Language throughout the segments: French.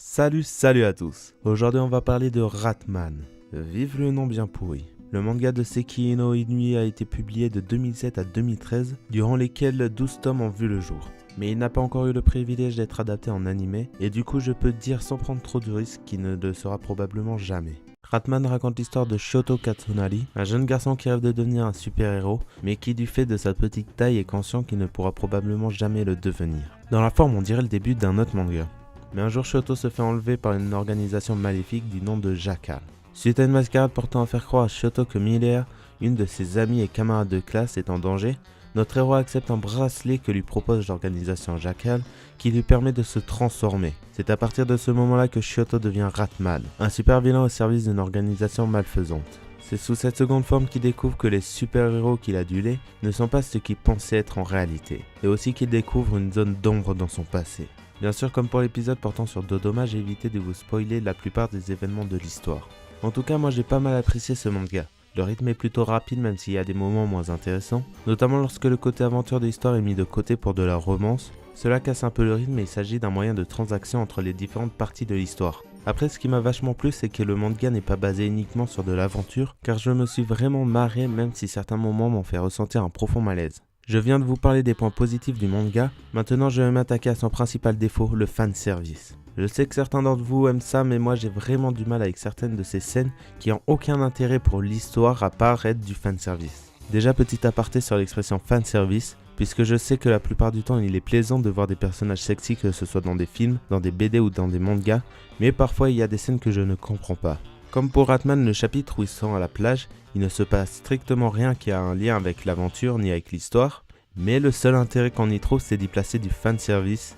Salut à tous. Aujourd'hui on va parler de Ratman. Vive le nom bien pourri. Le manga de Seki no Inui a été publié de 2007 à 2013, durant lesquels 12 tomes ont vu le jour. Mais il n'a pas encore eu le privilège d'être adapté en animé, et du coup je peux dire sans prendre trop de risques qu'il ne le sera probablement jamais. Ratman raconte l'histoire de Shoto Katsunari, un jeune garçon qui rêve de devenir un super-héros, mais qui du fait de sa petite taille est conscient qu'il ne pourra probablement jamais le devenir. Dans la forme on dirait le début d'un autre manga. Mais un jour Shoto se fait enlever par une organisation maléfique du nom de Jackal. Suite à une mascarade portant à faire croire à Shoto que Miller, une de ses amies et camarades de classe, est en danger, notre héros accepte un bracelet que lui propose l'organisation Jackal qui lui permet de se transformer. C'est à partir de ce moment-là que Shoto devient Ratman, un super vilain au service d'une organisation malfaisante. C'est sous cette seconde forme qu'il découvre que les super-héros qu'il adulait ne sont pas ce qu'il pensait être en réalité, et aussi qu'il découvre une zone d'ombre dans son passé. Bien sûr, comme pour l'épisode portant sur Dodoma, j'ai évité de vous spoiler la plupart des événements de l'histoire. En tout cas, moi j'ai pas mal apprécié ce manga. Le rythme est plutôt rapide même s'il y a des moments moins intéressants, notamment lorsque le côté aventure de l'histoire est mis de côté pour de la romance. Cela casse un peu le rythme et il s'agit d'un moyen de transaction entre les différentes parties de l'histoire. Après, ce qui m'a vachement plu, c'est que le manga n'est pas basé uniquement sur de l'aventure, car je me suis vraiment marré même si certains moments m'ont fait ressentir un profond malaise. Je viens de vous parler des points positifs du manga, maintenant je vais m'attaquer à son principal défaut, le fanservice. Je sais que certains d'entre vous aiment ça, mais moi j'ai vraiment du mal avec certaines de ces scènes qui n'ont aucun intérêt pour l'histoire à part être du fanservice. Déjà petit aparté sur l'expression fanservice, puisque je sais que la plupart du temps il est plaisant de voir des personnages sexy, que ce soit dans des films, dans des BD ou dans des mangas, mais parfois il y a des scènes que je ne comprends pas. Comme pour Ratman, le chapitre où ils sont à la plage, il ne se passe strictement rien qui a un lien avec l'aventure ni avec l'histoire, mais le seul intérêt qu'on y trouve c'est d'y placer du fanservice.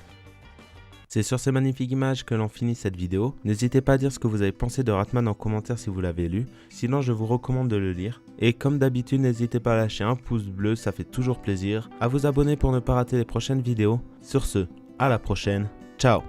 C'est sur ces magnifiques images que l'on finit cette vidéo. N'hésitez pas à dire ce que vous avez pensé de Ratman en commentaire si vous l'avez lu, sinon je vous recommande de le lire. Et comme d'habitude, n'hésitez pas à lâcher un pouce bleu, ça fait toujours plaisir, à vous abonner pour ne pas rater les prochaines vidéos. Sur ce, à la prochaine, ciao.